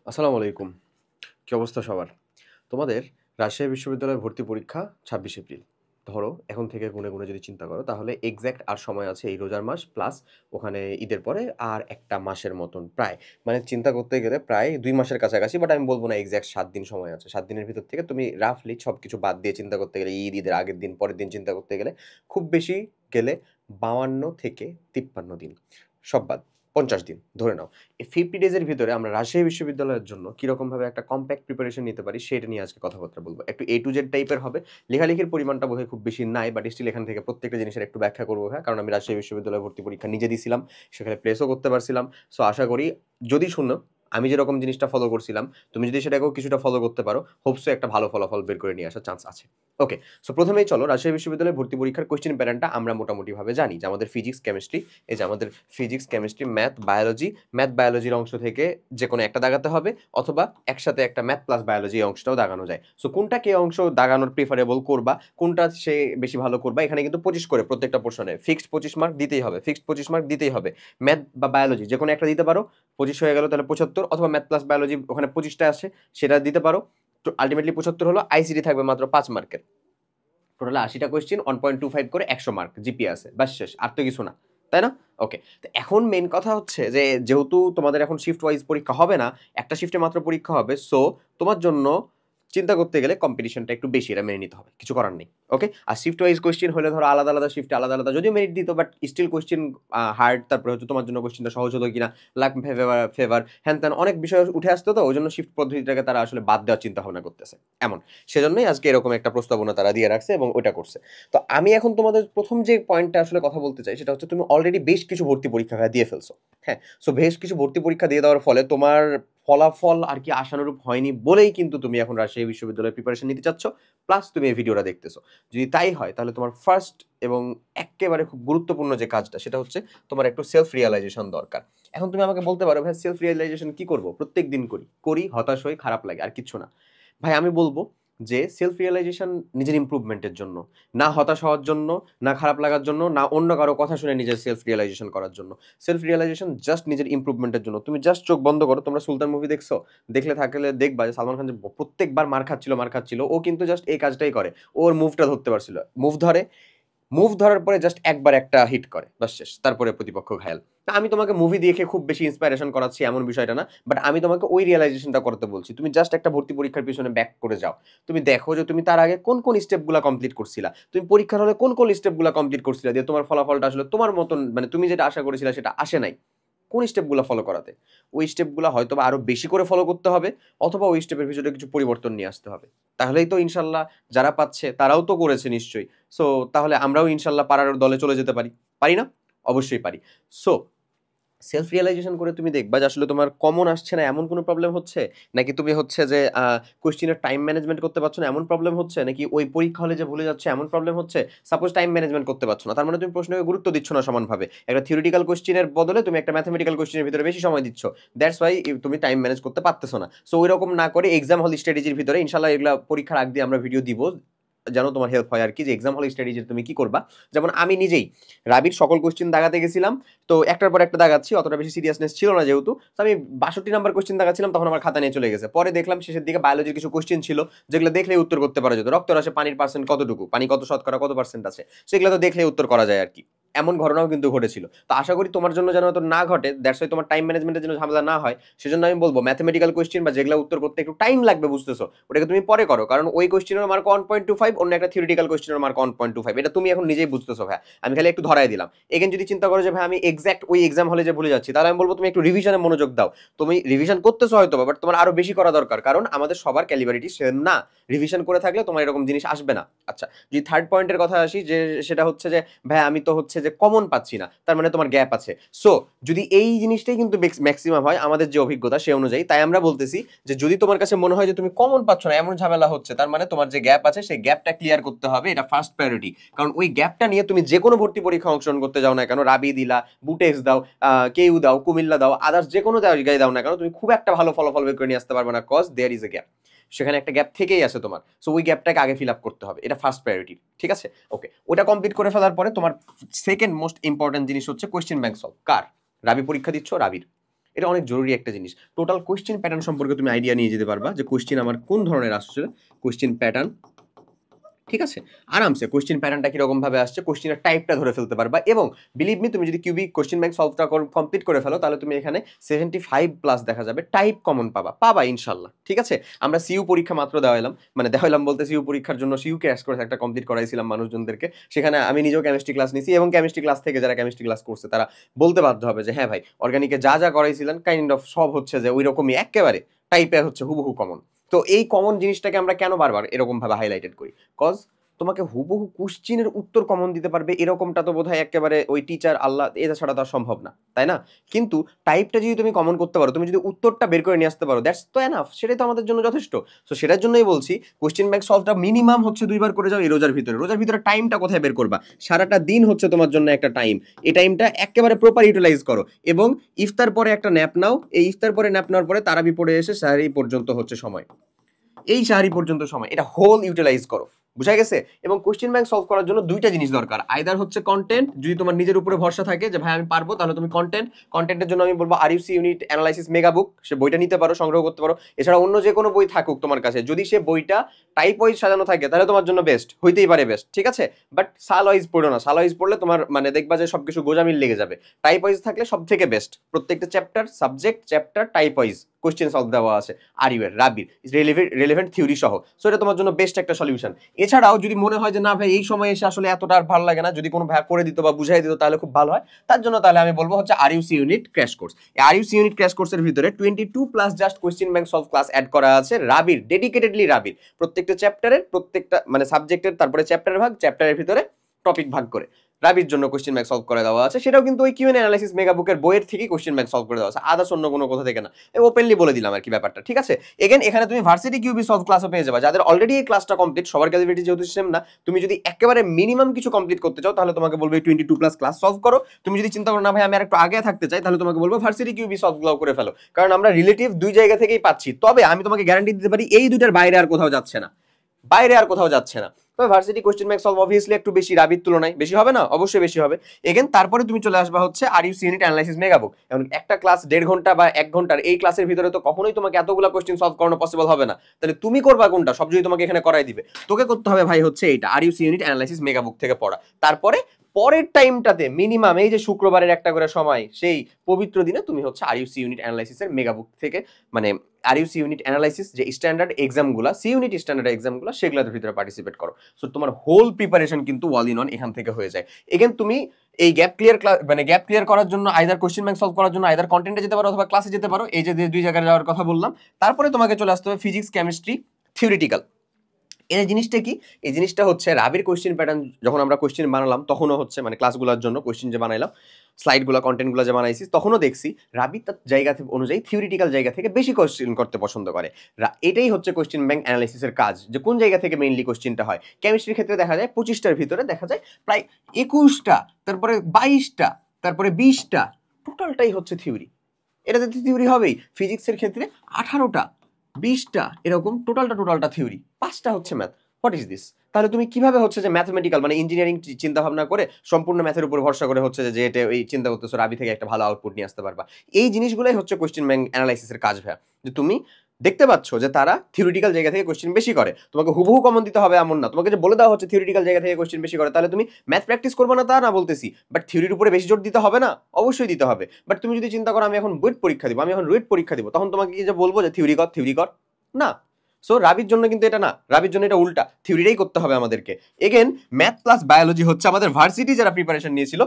আসসালামু আলাইকুম। কি অবস্থা সবার? তোমাদের রাজশাহী বিশ্ববিদ্যালয়ের ভর্তি পরীক্ষা ২৬ এপ্রিল। ধরো এখন থেকে গুনে, গুনে যদি চিন্তা করো তাহলে এক্সাক্ট আর সময় আছে এই রোজার মাস প্লাস ওখানে ঈদের পরে আর ১ টা মাসের মতন প্রায়। মানে চিন্তা করতে গেলে প্রায় ২ মাসের কাছাকাছি, বাট আমি বলব না এক্সাক্ট ৭ দিন সময় আছে। ৭ দিনের ভিতর থেকে তুমি রাফলি সবকিছু বাদ দিয়ে চিন্তা করতে গেলে ঈদের আগের দিন, পরের দিন চিন্তা করতে গেলে খুব বেশি গেলে ৫২ থেকে ৫৩ দিন। সব বাদ ৫০ দিন ধরে নাও। এই 50 ডেজ এর ভিতরে আমরা রাজশাহী বিশ্ববিদ্যালয়ের জন্য কিরকমভাবে একটা কম্প্যাক্ট প্রিপারেশন নিতে পারি সেটা নিয়ে আজকে কথাবার্তা বলব। একটু A to Z টাইপের হবে। লেখালেখির পরিমাণটা বোধহয় খুব বেশি নাই, বাট স্টিল এখান থেকে প্রত্যেকটা জিনিসের একটু ব্যাখ্যা করব, হ্যাঁ? কারণ আমি রাজশাহী বিশ্ববিদ্যালয়ে ভর্তি পরীক্ষা নিজে দিছিলাম। সেখানে প্লেসও করতে পারছিলাম। সো আশা করি যদি শুনো আমি যেরকম জিনিসটা ফলো করছিলাম, তুমি যদি সেটাকেও কিছুটা ফলো করতে পারো, হোপ সো একটা ভালো ফলাফল বের করে নিয়ে আসার চান্স আছে। ওকে, সো প্রথমেই চলো রাজশাহী বিশ্ববিদ্যালয়ে ভর্তি পরীক্ষার কোয়েশ্চেন প্যাটার্নটা আমরা মোটামুটিভাবে জানি যে আমাদের ফিজিক্স, কেমিস্ট্রি, এই যে আমাদের ফিজিক্স, কেমিস্ট্রি, ম্যাথ বায়োলজির অংশ থেকে যেকোনো একটা দাগাতে হবে, অথবা একসাথে একটা ম্যাথ প্লাস বায়োলজি অংশটাও দাগানো যায়। সো কোনটা কে অংশ দাগানোর প্রিফারেবল করবা, কোনটা সে বেশি ভালো করবা, এখানে কিন্তু 25 করে প্রত্যেকটা পোর্শনে ফিক্সড 25 মার্ক দিতেই হবে, ফিক্সড 25 মার্ক দিতেই হবে। ম্যাথ বা বায়োলজি যেকোনো একটা দিতে পারো, 25 হয়ে গেল তাহলে 75, অথবা ম্যাথ প্লাস বায়োলজি ওখানে 25টা আসে সেটা দিতে পারো। তো আলটিমেটলি 75 হলো। আইসিটি থাকবে মাত্র 5 মার্কের। টোটাল 80টা কোয়েশ্চেন 1.25 করে 100 মার্ক জিপিএ আছে, বাস শেষ, আর তো কিছু না, তাই না? ওকে, তো এখন মেন কথা হচ্ছে যে যেহেতু তোমাদের এখন শিফট ওয়াইজ পরীক্ষা হবে না, একটা শিফটে মাত্র পরীক্ষা হবে, সো তোমার জন্য চিন্তা করতে গেলে কম্পিটিশনটা একটু বেশি, এটা মেনে নিতে হবে, কিছু করার নেই। ওকে, আর শিফট ওয়াইজ কোয়েশ্চেন হলে ধরো আলাদা আলাদা শিফটে আলাদা আলাদা যদিও মেরিট দিত, বাট স্টিল কোয়েশ্চেন হার্ড, তারপরে হচ্ছে তোমার জন্য কোয়েশ্চেনটা সহজ হতো কিনা, লাক ফেভার হ্যান ত্যান অনেক বিষয় উঠে আসতো, তো ওই জন্য শিফট পদ্ধতিটাকে তারা আসলে বাদ দেওয়ার চিন্তা ভাবনা করতেছে এমন। সেজন্যই আজকে এরকম একটা প্রস্তাবনা তারা দিয়ে রাখছে এবং ওইটা করছে। তো আমি এখন তোমাদের প্রথম যে পয়েন্টটা আসলে কথা বলতে চাই সেটা হচ্ছে তুমি অলরেডি বেশ কিছু ভর্তি পরীক্ষা দিয়ে ফেলছো, হ্যাঁ? সো বেশ কিছু ভর্তি পরীক্ষা দিয়ে দেওয়ার ফলে তোমার ফলাফল আর কি আশানুরূপ হয়নি বলেই কিন্তু তুমি এখন রাজশাহী বিশ্ববিদ্যালয়ের প্রিপারেশন নিতে চাচ্ছ, প্লাস তুমি এই ভিডিওটা দেখতেছো। যদি তাই হয় তাহলে তোমার ফার্স্ট এবং একেবারে খুব গুরুত্বপূর্ণ যে কাজটা সেটা হচ্ছে তোমার একটু সেলফ রিয়ালাইজেশন দরকার। এখন তুমি আমাকে বলতে পারো, ভাই সেলফ রিয়ালাইজেশন কি করবো? প্রত্যেক দিন করি করি হতাশ হই, খারাপ লাগে, আর কিচ্ছু না। ভাই আমি বলবো যে সেলফ রিয়ালাইজেশন নিজের ইমপ্রুভমেন্টের জন্য, না হতাশ হওয়ার জন্য, না খারাপ লাগার জন্য, না অন্য কারো কথা শুনে নিজের সেলফ রিয়ালাইজেশন করার জন্য। সেলফ রিয়ালাইজেশন জাস্ট নিজের ইমপ্রুভমেন্টের জন্য। তুমি জাস্ট চোখ বন্ধ করো, তোমরা সুলতান মুভি দেখছো? দেখলে থাকলে দেখবা যে সালমান খান যে প্রত্যেকবার মার খাচ্ছিল ও কিন্তু জাস্ট এই কাজটাই করে। ওর মুভটা ধরতে পারছিল, মুভ ধরে, মুভ ধরার পরে জাস্ট একবার একটা হিট করে, বাস শেষ, তারপরে প্রতিপক্ষ ঘায়াল। তা আমি তোমাকে মুভি দেখে খুব বেশি ইন্সপাইরেশন করাচ্ছি এমন বিষয়টা না, বাট আমি তোমাকে ওই রিয়েলাইজেশনটা করতে বলছি। তুমি জাস্ট একটা ভর্তি পরীক্ষার পিছনে ব্যাক করে যাও, তুমি দেখো যে তুমি তার আগে কোন কোন স্টেপগুলো কমপ্লিট করছিলা, তুমি পরীক্ষার হলে কোন কোন স্টেপগুলো কমপ্লিট করছিলা, দিয়ে তোমার ফলাফলটা আসলে তোমার মতন মানে তুমি যেটা আশা করেছিলা সেটা আসে নাই। কোন স্টেপগুলো ফলো করাতে, ওই স্টেপগুলো হয়তো বা আরো বেশি করে ফলো করতে হবে, অথবা ওই স্টেপের ভিতরে কিছু পরিবর্তন নিয়ে আসতে হবে। তাহলেই তো ইনশাল্লাহ যারা পাচ্ছে তারাও তো করেছে নিশ্চয়ই। সো তাহলে আমরাও ইনশাল্লাহ পারার দলে চলে যেতে পারি, পারি না? অবশ্যই পারি। সো সেলফ রিয়ালাইজেশন করে তুমি দেখবা যে আসলে তোমার কমন আসছে না এমন কোনো প্রবলেম হচ্ছে, নাকি তুমি হচ্ছে যে কোশ্চেনের টাইম ম্যানেজমেন্ট করতে পারছো না এমন প্রবলেম হচ্ছে, নাকি ওই পরীক্ষা হলে যে ভুলে যাচ্ছে এমন প্রবলেম হচ্ছে। সাপোজ টাইম ম্যানেজমেন্ট করতে পারছো না, তার মানে তুমি প্রশ্নকে গুরুত্ব দিচ্ছ না সমানভাবে। একটা থিওরিটিক্যাল কোশ্চেনের বদলে তুমি একটা ম্যাথমেটিক্যাল কোশ্চেনের ভিতরে বেশি সময় দিচ্ছ, দ্যাটস ওয়াই তুমি টাইম ম্যানেজ করতে পারতেছো না। সো ওই রকম না করে এক্সাম হল স্ট্র্যাটেজির ভিতরে ইনশাল্লাহ এগুলা পরীক্ষার আগ দিয়ে আমরা ভিডিও দিব, যেন তোমার হেল্প হয় আর কি, যে এক্সাম হল স্ট্র্যাটেজি তুমি কি করবা। যেমন আমি নিজেই রাবির সকল কোশ্চেন দাগাতে গেছিলাম, তো একটার পর একটা দাগাচ্ছি, অতটা বেশি সিরিয়াসনেস ছিল না যেহেতু, তো আমি 62 নাম্বার কোশ্চেন দাগাচ্ছিলাম, তখন আমার খাতা নিয়ে চলে গেছে। পরে দেখলাম শেষের দিকে বায়োলজির কিছু কোশ্চেন ছিল যেগুলো দেখলেই উত্তর করতে পারা যেত, রক্তরসে পানির পার্সেন্ট কতটুকু, পানি কত শতকরা কত পার্সেন্ট আছে, সেগুলো তো দেখলেই উত্তর করা যায় আর কি। এমন ঘটনাও কিন্তু ঘটেছিল। তো আশা করি তোমার জন্য যেন তো না ঘটে, দ্যাটস ওয়াই তোমার টাইম ম্যানেজমেন্টের জন্য ঝামেলা না হয়, সেজন্য আমি বলবো ম্যাথমেটিক্যাল কোশ্চেন বা যেগুলো উত্তর করতে একটু টাইম লাগবে বুঝতেছো, ওটাকে তুমি পরে করো, কারণ ওই কোশ্চেনের মার্ক 1.25, অন্য একটা থিওরিটিক্যাল কোশ্চেনের মার্ক 1.25, এটা তুমি এখন নিজেই বুঝতেছো ভাই, আমি খালি একটু ধরাই দিলাম। এগেন যদি চিন্তা করো যে ভাই আমি এক্সাক্ট ওই এক্সাম হলে যে ভুলে যাচ্ছি, তাহলে আমি বলবো তুমি একটু রিভিশনে মনোযোগ দাও। তুমি রিভিশন করতেছো হয়তো, বাট তোমার আরো বেশি করা দরকার, কারণ আমাদের সবার ক্যালিবারিটি সেম না। রিভিশন করে থাকলে তোমার এরকম জিনিস আসবে না। আচ্ছা, যদি থার্ড পয়েন্টের কথা আসি, যে সেটা হচ্ছে যে ভাই আমি তো হচ্ছে যে কমন পাচ্ছি না, তার মানে তোমার গ্যাপ আছে। সো যদি এই জিনিসটাই কিন্তু ম্যাক্সিমাম হয় আমাদের যে অভিজ্ঞতা সে অনুযায়ী, তাই আমরা বলতেছি যে যদি তোমার কাছে মনে হয় যে তুমি কমন পাচ্ছ না, এমন ঝামেলা হচ্ছে, তার মানে তোমার যে গ্যাপ আছে সেই গ্যাপটা ক্লিয়ার করতে হবে, এটা ফার্স্ট প্রায়োরিটি। কারণ ওই গ্যাপটা নিয়ে তুমি যে কোনো ভর্তি পরীক্ষা অংশগ্রহণ করতে যাও না কেন, রাবি দিলা, বুটেক্স দাও, কেইউ দাও, কুমিল্লা দাও, আদার্স যে কোনো জায়গায় দাও না কেন, তুমি খুব একটা ভালো ফলাফল বের করে নিয়ে আসতে পারবে না, cause there is a gap. সেখানে একটা গ্যাপ থেকেই আছে তোমার, সো ওই গ্যাপটাকে আগে ফিল আপ করতে হবে, এটা ফার্স্ট প্রায়োরিটি, ঠিক আছে? ওকে, ওটা কমপ্লিট করে ফেলার পরে তোমার সেকেন্ড মোস্ট ইম্পর্টেন্ট জিনিস হচ্ছে কোয়েশ্চেন ব্যাংক সলভ। কার? রাবি পরীক্ষা দিচ্ছ, রাবির। এটা অনেক জরুরি একটা জিনিস। টোটাল কোয়েশ্চেন প্যাটার্ন সম্পর্কে তুমি আইডিয়া নিয়ে যেতে পারবা যে কোয়েশ্চেন আমার কোন ধরনের আসছে, কোয়েশ্চেন প্যাটার্ন, ঠিক আছে? আরামসে কোয়েশ্চেন প্যাটার্নটা কিরকম ভাবে আসছে, কোয়েশ্চেনের টাইপটা ধরে ফেলতে পারবা। এবং বিলিভ মি, তুমি যদি কিউবিক কোয়েশ্চেন ব্যাংক সলভটা কমপ্লিট করে ফেলো, তাহলে তুমি এখানে 75+ দেখা যাবে টাইপ কমন পাবা ইনশাল্লাহ, ঠিক আছে? আমরা সিইউ পরীক্ষা মাত্র দেওয়াইলাম বলতে সিইউ পরীক্ষার জন্য সিইউ ক্র্যাশ কোর্স একটা কমপ্লিট করাইছিলাম মানুষজনদেরকে। সেখানে আমি নিজেও কেমিস্ট্রি ক্লাস নিয়েছি, এবং কেমিস্ট্রি ক্লাস থেকে যারা কেমিস্ট্রি ক্লাস করছে তারা বলতে বাধ্য হবে যে হ্যাঁ ভাই, অর্গানিকে যা যা করাইছিলেন কাইন্ড অফ সব হচ্ছে যে ওই রকমই একেবারে টাইপে হচ্ছে হুবহু কমন। তো এই কমন জিনিসটাকে আমরা কেন বারবার এরকম ভাবে হাইলাইটেড করি? কজ তোমাকে হুবহু কোশ্চিনের উত্তর কমন দিতে পারবে এরকমটা তো বোধহয় একেবারে ওই টিচার আল্লাহ এটা ছাড়া তো আর সম্ভব না, তাই না? কিন্তু টাইপটা যদি তুমি কমন করতে পারো, তুমি যদি উত্তরটা বের করে নিয়ে আসতে পারো, দ্যাটস তো এনাফ, সেটাই তো আমাদের জন্য যথেষ্ট। সো সেটার জন্যই বলছি কোশ্চেন ব্যাংক সলভটা মিনিমাম হচ্ছে 2বার করে যাও এই রোজার ভিতরে টাইমটা কোথায় বের করবা? সারাটা দিন হচ্ছে তোমার জন্য একটা টাইম, এই টাইমটা একেবারে প্রপার ইউটিলাইজ করো। এবং ইফতার পরে একটা ন্যাপ নাও, এই ইফতার পরে ন্যাপ নেওয়ার পরে তারাবি পড়ে এসে সাহারি পর্যন্ত হচ্ছে সময়, এই সাহারি পর্যন্ত সময় এটা হোল ইউটিলাইজ করো, বুঝা গেছে? এবং কোশ্চেন ব্যাংক সলভ করার জন্য দুইটা জিনিস দরকার, আইদার হচ্ছে কন্টেন্ট, যদি তোমার নিজের উপরে ভরসা থাকে যে ভাই আমি পারবো, তাহলে তুমি কন্টেন্টের জন্য আমি বলবো আরইউসি ইউনিট অ্যানালাইসিস মেগা বুক, সে বইটা নিতে পারো, সংগ্রহ করতে পারো। এছাড়া অন্য যে কোনো বই থাকুক তোমার কাছে, যদি সে বইটা টাইপ ওয়াইজ সাজানো থাকে তাহলে তোমার জন্য বেস্ট হইতেই পারে, বেস্ট, ঠিক আছে? বাট সাল ওয়াইজ পড়ো না, সাল ওয়াইজ পড়লে তোমার দেখবা যে সবকিছু গোজামিল লেগে যাবে। টাইপ ওয়াইজ থাকলে সব থেকে বেস্ট, প্রত্যেকটা chapter subject chapter type wise question solve দেওয়া আছে আরইউর রাবির রেলেভেন্ট থিওরি সহ। সো এটা তোমার জন্য বেস্ট একটা সলিউশন। এছাড়াও যদি মনে হয় যে না ভাই এই সময় এসে আসলে এতটা আর ভালো লাগে না, যদি কোনো ভাই করে দিত বা বুঝাই দিত তাহলে খুব ভালো হয়, তার জন্য তাহলে আমি বলবো হচ্ছে আরইউসি ইউনিট ক্র্যাশ কোর্স। এই আরইউসি ইউনিট ক্র্যাশ কোর্সের ভিতরে 22+ just question bank solve class add করা আছে রাবির, ডেডিকেটেডলি রাবির, প্রত্যেকটা চ্যাপ্টারের প্রত্যেকটা সাবজেক্টের, তারপরে চ্যাপ্টারের ভিতরে টপিক ভাগ করে রাবির জন্য কোশ্চেন ব্যাংক সলভ করে দেওয়া আছে। সেটাও কিন্তু ওই কিউএন অ্যানালাইসিস মেগা বুকের বইয়ের থেকেই কোশ্চেন ব্যাংক সলভ করে দেওয়া আছে, আদার্স অন্য কোনো কথা থেকে না। ওপেনলি বলে দিলাম আর কি ব্যাপারটা, ঠিক আছে? এগেন এখানে তুমি ভার্সিটি কিউবি সলভ ক্লাসও পেয়ে যাবে, যাদের অলরেডি এই ক্লাসটা কমপ্লিট, সবার ক্যালিব্রিটি যেহেতু সেম না, তুমি যদি একেবারে মিনিমাম কিছু কমপ্লিট করতে চাও তাহলে তোমাকে বলবো 22+ ক্লাস সলভ করো। তুমি যদি চিন্তা করো না ভাই আমি আর একটু আগে থাকতে চাই, তাহলে তোমাকে বলবো ভার্সিটি কিউবি সলভ গুলো করে ফেলো, কারণ আমরা রিলেটিভ দুই জায়গা থেকেই পাচ্ছি। তবে আমি তোমাকে গ্যারান্টি দিতে পারি এই দুইটার বাইরে আর কোথাও যাচ্ছে না, তবে varsity question bank solve obviously একটু বেশি, রাবির তুলনায় বেশি হবে না? অবশ্যই বেশি হবে। এগেন তারপরে তুমি চলে আসবা হচ্ছে আরইউসি ইউনিট অ্যানালাইসিস মেগা বুক। এখন একটা ক্লাস 1.5 ঘন্টা বা 1 ঘন্টার, এই ক্লাসের ভিতরে তো কখনোই তোমাকে এতগুলো কোশ্চেন সলভ করানো পসিবল হবে না। তাহলে তুমি করবা কোনটা? সব যদি তোমাকে এখানে করাই দিবে, তোকে করতে হবে ভাই হচ্ছে এইটা, আরইউসি ইউনিট অ্যানালাইসিস মেগা বুক থেকে পড়া। তারপরে পরের টাইমটাতে মিনিমাম এই যে শুক্রবারের একটা করে সময়, সেই পবিত্র দিনে তুমি হচ্ছে আরইউসি ইউনিট অ্যানালাইসিসের মেগা বুক থেকে আরইউসি ইউনিট অ্যানালাইসিস যে স্ট্যান্ডার্ড এক্সামগুলো, সি ইউনিট স্ট্যান্ডার্ড এক্সামগুলো, সেগুলোর ভিতরে পার্টিসিপেট করো। সো তোমার হোল প্রিপারেশন কিন্তু অল ইন অন এখান থেকে হয়ে যায়। এগেন তুমি এই গ্যাপ ক্লিয়ার করার জন্য আইদার কোশ্চেন ব্যাংক সলভ করার জন্য আইদার কন্টেন্টে যেতে পারো অথবা ক্লাসে যেতে পারো, এই যে দুই জায়গায় যাওয়ার কথা বললাম। তারপরে তোমাকে চলে আসতে হবে ফিজিক্স কেমিস্ট্রি থিওরিটিক্যাল। এই জিনিসটা কি? এই জিনিসটা হচ্ছে রাবির কোশ্চেন প্যাটার্ন, যখন আমরা কোশ্চেন বানালাম তখনও হচ্ছে ক্লাসগুলোর জন্য কোশ্চেন যে বানাইলাম, স্লাইডগুলো কন্টেন্টগুলো যে বানাইছি, তখনও দেখছি রাবি তার জায়গা অনুযায়ী থিওরিটিক্যাল জায়গা থেকে বেশি কোশ্চেন করতে পছন্দ করে। এটাই হচ্ছে কোশ্চেন ব্যাংক অ্যানালাইসিসের কাজ, যে কোন জায়গা থেকে মেইনলি কোশ্চেনটা হয়। কেমিস্ট্রির ক্ষেত্রে দেখা যায় 25টার ভিতরে দেখা যায় প্রায় 21টা, তারপরে 22টা, তারপরে 20টা, টোটালটাই হচ্ছে থিওরি। এটাতে থিওরি হবেই। ফিজিক্সের ক্ষেত্রে 18টা, 20টা, এরকম টোটালটা থিওরি, 5টা হচ্ছে ম্যাথ। What is this? তাহলে তুমি কিভাবে হচ্ছে যে ম্যাথমেটিক্যাল ইঞ্জিনিয়ারিং চিন্তা ভাবনা করে সম্পূর্ণ ম্যাথের উপর ভরসা করে হচ্ছে যে এটা এই চিন্তা করতেছো রাবি থেকে একটা ভালো আউটপুট নিয়ে আসতে পারবা? এই জিনিসগুলোই হচ্ছে কোশ্চেন ব্যাংক অ্যানালাইসিসের কাজ ভাইয়া। যে তুমি দেখতে পাচ্ছ যে তারা থিওরিটিক্যাল জায়গা থেকে কোশ্চেন বেশি করে, তোমাকে হুবহু কমন দিতে হবে এমন না, তোমাকে যে বলে দেওয়া হচ্ছে থিওরিটিক্যাল জায়গা থেকে কোশ্চেন বেশি করে, তাহলে তুমি ম্যাথ প্র্যাকটিস করবে না তা না বলতেছি, বাট থিওরির উপরে বেশি জোর দিতে হবে না? অবশ্যই দিতে হবে। বাট তুমি যদি চিন্তা করো আমি এখন বুয়েট পরীক্ষা দিব, আমি এখন রুয়েট পরীক্ষা দিব, তখন তোমাকে কি যে বলবো যে থিওরি কর না। সো রাবির জন্য কিন্তু এটা না, রাবির জন্য এটা উল্টা, থিওরিটাই করতে হবে আমাদেরকে। এগেন ম্যাথ প্লাস বায়োলজি হচ্ছে আমাদের ভার্সিটি যারা প্রিপারেশন নিয়েছিল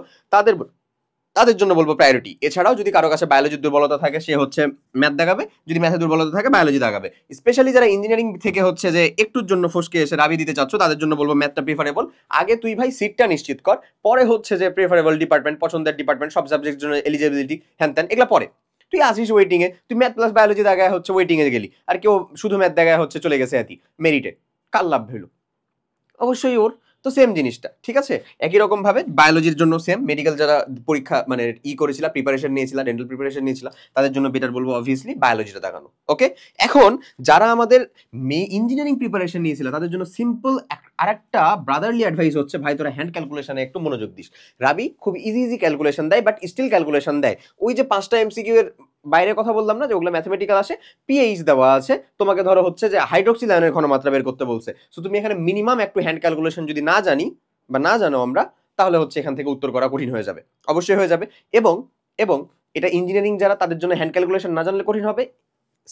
তাদের জন্য বলবো প্রায়োরিটি। এছাড়াও যদি কারো কাছে বায়োলজির দুর্বলতা থাকে সে হচ্ছে ম্যাথ দেখাবে, যদি ম্যাথের দুর্বলতা থাকে বায়োলজি দেখাবে। স্পেশালি যারা ইঞ্জিনিয়ারিং থেকে হচ্ছে যে একটুর জন্য ফসকে এসে রাবি দিতে চাচ্ছ, তাদের জন্য বলবো ম্যাথটা প্রিফারেবল। আগে তুই ভাই সিটটা নিশ্চিত কর, পরে হচ্ছে যে প্রিফারেবল ডিপার্টমেন্ট, পছন্দের ডিপার্টমেন্ট, সব সাবজেক্টের জন্য এলিজিবিলিটি হ্যান ত্যান এগুলো পরে। তুই আসিস ওয়েটিং এ, তুই ম্যাথ প্লাস বায়োলজি দেখায় হচ্ছে ওয়েটিং এ গেলি, আর কেউ শুধু ম্যাথ দেখায় হচ্ছে চলে গেছে এতি মেরিটে, কার লাভ হইলো? অবশ্যই ওর। তো সেম জিনিসটা, ঠিক আছে? একই রকম ভাবে বায়োলজির জন্য সেম, মেডিকেল যারা পরীক্ষা করেছিল, প্রিপারেশন নিয়েছিল, ডেন্টাল প্রিপারেশন নিয়েছিল, তাদের জন্য বেটার বলবো অবভিয়াসলি বায়োলজিটা দেখানো। ওকে, এখন যারা আমাদের ইঞ্জিনিয়ারিং প্রিপারেশন নিয়েছিল তাদের জন্য সিম্পল আরেকটা ব্রাদারলি অ্যাডভাইস হচ্ছে, ভাই তোরা হ্যান্ড ক্যালকুলেশনে একটু মনোযোগ দিস। রাবি খুব ইজি ক্যালকুলেশন দেয়, বাট স্টিল ক্যালকুলেশন দেয়। ওই যে 5টা এমসিকিউ এর বাইরে কথা বললাম না যে ওগুলো ম্যাথমেটিক্যাল আসে, পিএইচ দেওয়া আছে, তোমাকে ধরো হচ্ছে যে হাইড্রোক্সিল আয়নের ঘনমাত্রা বের করতে বলছে, সো তুমি এখানে মিনিমাম একটু হ্যান্ড ক্যালকুলেশন যদি না জানি বা না জানো আমরা, তাহলে হচ্ছে এখান থেকে উত্তর করা কঠিন হয়ে যাবে, অবশ্যই হয়ে যাবে। এবং এবং এটা ইঞ্জিনিয়ারিং যারা তাদের জন্য হ্যান্ড ক্যালকুলেশন না জানলে কঠিন হবে।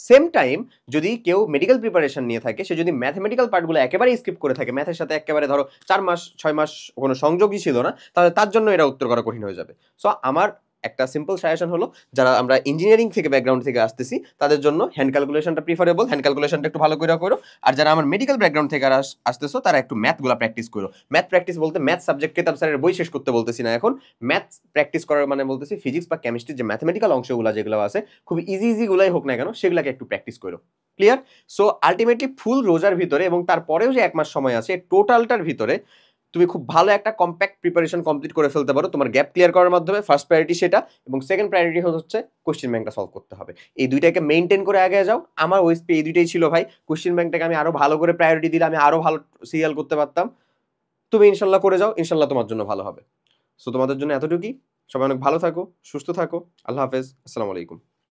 সেম টাইম যদি কেউ মেডিকেল প্রিপারেশন নিয়ে থাকে, সে যদি ম্যাথমেটিক্যাল পার্টগুলো একেবারেই স্কিপ করে থাকে, ম্যাথের সাথে একেবারে ধরো 4 মাস 6 মাস কোনো সংযোগই ছিল না, তাহলে তার জন্য এটা উত্তর করা কঠিন হয়ে যাবে। সো আমার একটা সিম্পল সাজেশন হলো, যারা আমরা ইঞ্জিনিয়ারিং থেকে ব্যাকগ্রাউন্ড থেকে আসতেছি তাদের জন্য হ্যান্ড ক্যালকুলেশনটা প্রিফারেবল, হ্যান্ড ক্যালকুলেশনটা একটু ভালো করে করো। আর যারা আমার মেডিকেল ব্যাকগ্রাউন্ড থেকে আসতেছো তারা একটু ম্যাথগুলো প্র্যাকটিস করো। ম্যাথ প্র্যাকটিস বলতে ম্যাথ সাবজেক্ট কেতাব স্যারের বই শেষ করতে বলতেছি না, এখন ম্যাথ প্র্যাকটিস করার মানে বলতেছি ফিজিক্স বা কেমিস্ট্রির যে ম্যাথমেটিক্যাল অংশগুলো যেগুলো আছে, খুব ইজি ইজি গুলাই হোক না কেন, সেগুলোকে একটু প্র্যাকটিস করো। ক্লিয়ার? সো আলটিমেটলি ফুল রোজার ভিতরে এবং তারপরেও যে 1 মাস সময় আছে, টোটালটার ভিতরে তুমি খুব ভালো একটা কম্প্যাক্ট প্রিপারেশন কমপ্লিট করে ফেলতে পারো তোমার গ্যাপ ক্লিয়ার করার মাধ্যমে। ফার্স্ট প্রায়োরিটি সেটা, এবং সেকেন্ড প্রায়োরিটি হচ্ছে কোশ্চেন ব্যাংকটা সলভ করতে হবে। এই দুইটাকে মেইনটেইন করে আগে যাও। আমার ওএসপি এই দুইটাই ছিল ভাই, কোশ্চেন ব্যাংকটাকে আমি আরো ভালো করে প্রায়োরিটি দিলে আমি আরো ভালো সিরিয়াল করতে পারতাম। তুমি ইনশাল্লাহ করে যাও, ইনশাল্লাহ তোমার জন্য ভালো হবে। সো তোমাদের জন্য এতটুকুই। সবাই অনেক ভালো থাকো, সুস্থ থাকো। আল্লাহ হাফেজ, আসসালামু আলাইকুম।